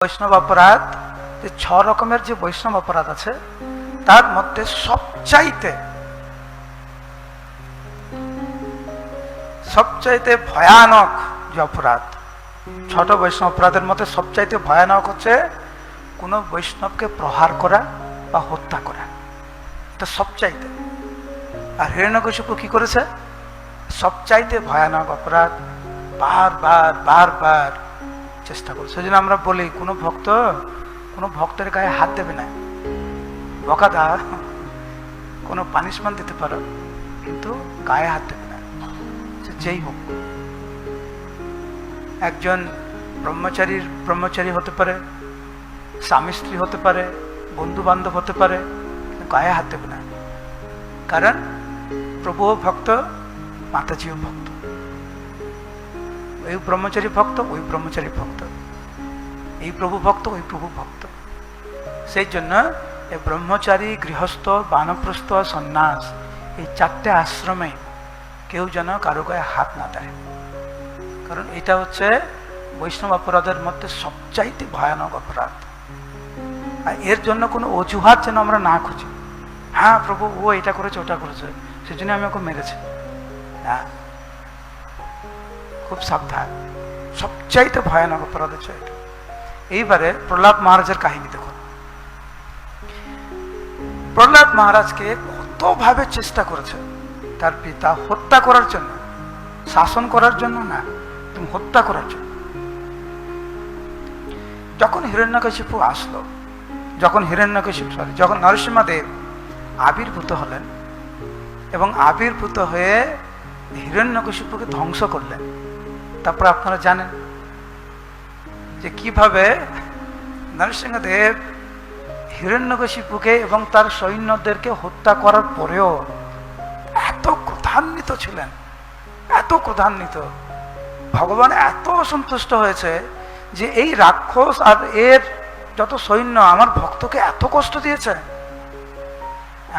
বৈষ্ণব অপরাধ, যে 6 রকমের যে বৈষ্ণব অপরাধ আছে তার মধ্যে সবচাইতে ভয়ানক যে অপরাধ, 6টা বৈষ্ণব অপরাধের মধ্যে সবচাইতে ভয়ানক হচ্ছে কোনো বৈষ্ণবকে প্রহার করা বা হত্যা করা। এটা সবচাইতে। আর হিরণ্যকশিপু কি করেছে? সবচাইতে ভয়ানক অপরাধ বারবার চেষ্টা করছে। সেজন্য আমরা বলি কোনো ভক্তের গায়ে হাত দেবে না, বকাদা, কোনো পানিশমেন্ট দিতে পারো, কিন্তু গায়ে হাত দেবে না, যেই হোক। একজন ব্রহ্মচারী হতে পারে, স্বামী স্ত্রী হতে পারে, বন্ধু বান্ধব হতে পারে, গায়ে হাত দেবে না। কারণ প্রভুও ভক্ত, মাতাজিও ভক্ত, এই ব্রহ্মচারী ভক্ত, ওই ব্রহ্মচারী ভক্ত, এই প্রভু ভক্ত, ওই প্রভু ভক্ত। সেই জন্য এই ব্রহ্মচারী, গৃহস্থ, বানপ্রস্থ, সন্ন্যাস, এই 4টে আশ্রমে কেউ যেন কারো গায়ে হাত না দেয়। কারণ এটা হচ্ছে বৈষ্ণব অপরাধের মধ্যে সবচাইতে ভয়ানক অপরাধ। আর এর জন্য কোনো অজুহাত যেন আমরা না খুঁজি, হ্যাঁ প্রভু ও এটা করেছে, ওটা করেছে, সেজন্য আমি ওকে মেরেছি না। খুব সাবধান, সবচাইতে ভয়ানক অপরাধ হচ্ছে এটা। এইবারে প্রহ্লাদ মহারাজের কাহিনী দেখুন। প্রহ্লাদ মহারাজকে কতভাবে চেষ্টা করেছে তার পিতা হত্যা করার জন্য, শাসন করার জন্য না, তুমি হত্যা করার জন্য। যখন হিরণ্যকশিপু আসলো, যখন নরসিংহদেব আবির্ভূত হলেন এবং আবির্ভূত হয়ে হিরণ্যকশিপুকে ধ্বংস করলেন, তারপর আপনারা জানেন যে কিভাবে নরসিংহদেব হিরণ্যকশিপুকে এবং তার সৈন্যদেরকে হত্যা করার পরেও এত ক্রোধান্বিত ছিলেন, এত ক্রোধান্বিত, ভগবান এত অসন্তুষ্ট হয়েছে যে এই রাক্ষস আর এর যত সৈন্য আমার ভক্তকে এত কষ্ট দিয়েছে।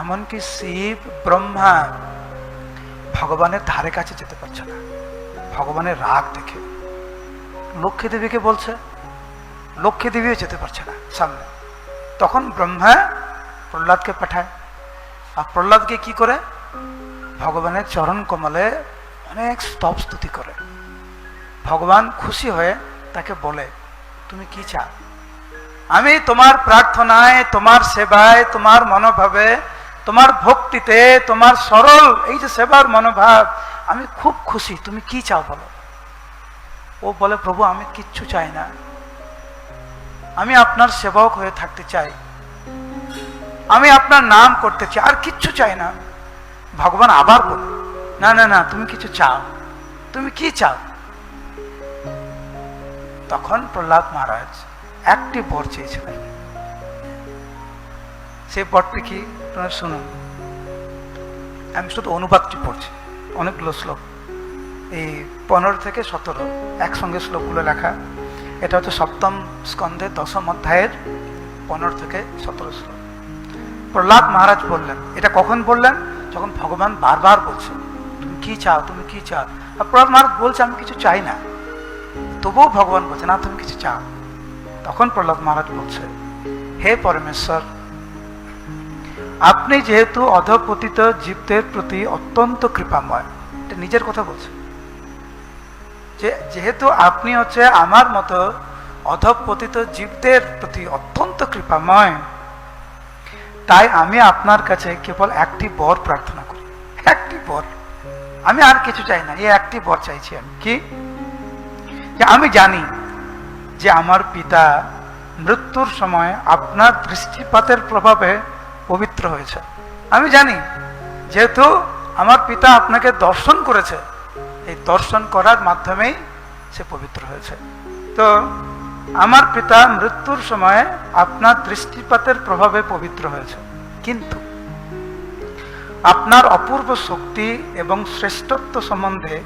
এমনকি শিব, ব্রহ্মা ভগবানের ধারে কাছে যেতে পারছে না ভগবানের রাগ দেখে। লক্ষ্মী দেবীকে বলছে, লক্ষ্মী দেবীও যেতে পারছে না সামনে। তখন ব্রহ্মা প্রহ্লাদকে পাঠায়, আর প্রহ্লাদকে কি করে? ভগবানের চরণ কমলে অনেক স্তব স্তুতি করে। ভগবান খুশি হয়ে তাকে বলে, তুমি কি চাও? আমি তোমার প্রার্থনায়, তোমার সেবায়, তোমার মনোভাবে, তোমার ভক্তিতে, তোমার সরল এই যে সেবার মনোভাব, আমি খুব খুশি, তুমি কি চাও বলো। ও বলে, প্রভু আমি কিচ্ছু চাই না, আমি আপনার সেবক হয়ে থাকতে চাই, আমি আপনার নাম করতে চাই, আর কিচ্ছু চাই না। ভগবান আবার বলে, না না না, তুমি কিছু চাও, তুমি কি চাও? তখন প্রহ্লাদ মহারাজ একটি বর চেয়েছিলেন। সেই বরটি কি আপনারা শুনুন। আমি শুধু অনুবাদটি পড়ছি, অনেকগুলো শ্লোক, এই 15 থেকে 17 একসঙ্গে শ্লোকগুলো লেখা। এটা হচ্ছে 7ম স্কন্ধে 10ম অধ্যায়ের 15 থেকে 17 শ্লোক। প্রহ্লাদ মহারাজ বললেন, এটা কখন বললেন? যখন ভগবান বারবার বলছে, তুমি কি চাও, তুমি কি চাও। আর প্রহ্লাদ মহারাজ বলছে, আমি কিছু চাই না, তবুও ভগবান বলছে, না তুমি কিছু চাও। তখন প্রহ্লাদ মহারাজ বলছে, হে পরমেশ্বর, আপনি যেহেতু অধঃপতিত জীবদের প্রতি অত্যন্ত কৃপাময়, এটা নিজের কথা বলছে, যে যেহেতু আপনি হচ্ছে আমার মতো অধঃপতিত জীবদের প্রতি অত্যন্ত কৃপাময়, তাই আমি আপনার কাছে কেবল একটি বর প্রার্থনা করি, একটি বর, আমি আর কিছু চাই না, এই একটি বর চাইছি আমি। কি? যে আমি জানি যে আমার পিতা মৃত্যুর সময় আপনার দৃষ্টিপাতের প্রভাবে পবিত্র হয়েছে। আমি জানি যেহেতু আমার পিতা আপনাকে দর্শন করেছে, এই দর্শন করার মাধ্যমেই সে পবিত্র হয়েছে। তো আমার পিতা মৃত্যুর সময় আপনার দৃষ্টিপাতের প্রভাবে পবিত্র হয়েছে, কিন্তু আপনার অপূর্ব শক্তি এবং শ্রেষ্ঠত্ব সম্বন্ধে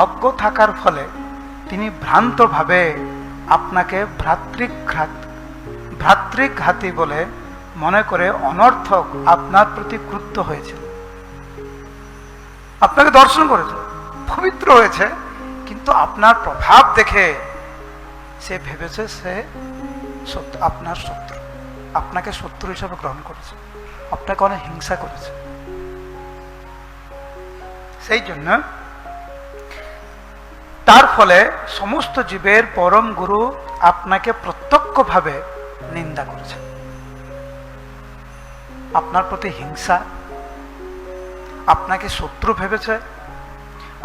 অজ্ঞ থাকার ফলে তিনি ভ্রান্তভাবে আপনাকে ভ্রাতৃঘাতী বলে মনে করে অনর্থক আপনার প্রতি ক্রুদ্ধ হয়েছিল। আপনাকে দর্শন করেছে, পবিত্র হয়েছে, কিন্তু আপনার প্রভাব দেখে সে ভেবেছে সে আপনার শত্রু, আপনাকে শত্রু হিসাবে গ্রহণ করেছে, আপনাকে অনেক হিংসা করেছে। সেই জন্য তার ফলে সমস্ত জীবের পরম গুরু আপনাকে প্রত্যক্ষভাবে নিন্দা করেছে, আপনার প্রতি হিংসা, আপনাকে শত্রু ভেবেছে,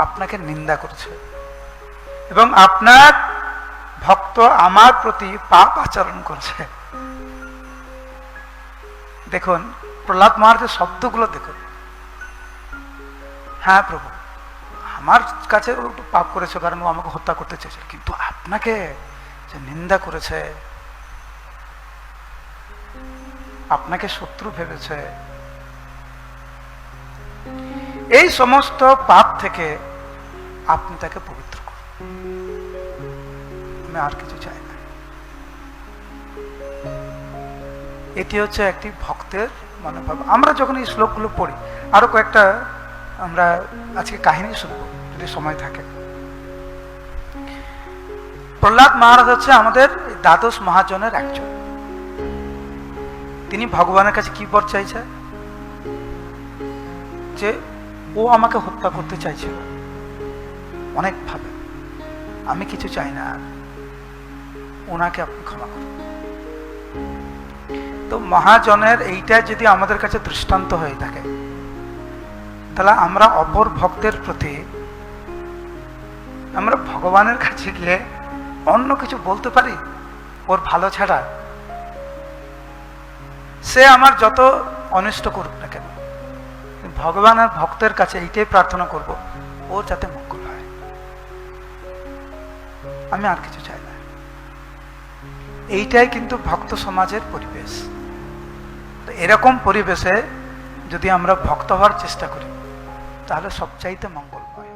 আপনাকে নিন্দা করেছে, এবং আপনার ভক্ত আমার প্রতি পাপ আচরণ করছে। দেখুন প্রহ্লাদ মহারাজের শব্দগুলো দেখুন, হ্যাঁ প্রভু আমার কাছে ও পাপ করেছে কারণ ও আমাকে হত্যা করতে চেয়েছে, কিন্তু আপনাকে যে নিন্দা করেছে, আপনাকে শত্রু ভেবেছে, এই সমস্ত পাপ থেকে আপনি তাকে পবিত্র করুন, আমি আর কিছু চাই না। এটি হচ্ছে একটি ভক্তের মনোভাব। আমরা যখন এই শ্লোকগুলো পড়ি, আরো কয়েকটা আমরা আজকে কাহিনী শুনবো যদি সময় থাকে। প্রহ্লাদ মহারাজ হচ্ছে আমাদের দ্বাদশ মহাজনের একজন। তিনি ভগবানের কাছে কি বর চাইছে, যে ও আমাকে হত্যা করতে চাইছিল অনেকভাবে, আমি কিছু চাই না, ওনাকে আপনি ক্ষমা করুন। তো মহাজনের এইটা যদি আমাদের কাছে দৃষ্টান্ত হয়ে থাকে, তাহলে আমরা অপর ভক্তের প্রতি আমরা ভগবানের কাছে গিয়ে অন্য কিছু বলতে পারি ওর ভালো ছাড়া? সে আমার যত অনিষ্ট করুক না কেন, ভগবান আর ভক্তের কাছে এইটাই প্রার্থনা করব, ওর যাতে মঙ্গল হয়, আমি আর কিছু চাই না। এইটাই কিন্তু ভক্ত সমাজের পরিবেশ। এরকম পরিবেশে যদি আমরা ভক্ত হওয়ার চেষ্টা করি, তাহলে সবচাইতে মঙ্গলময়।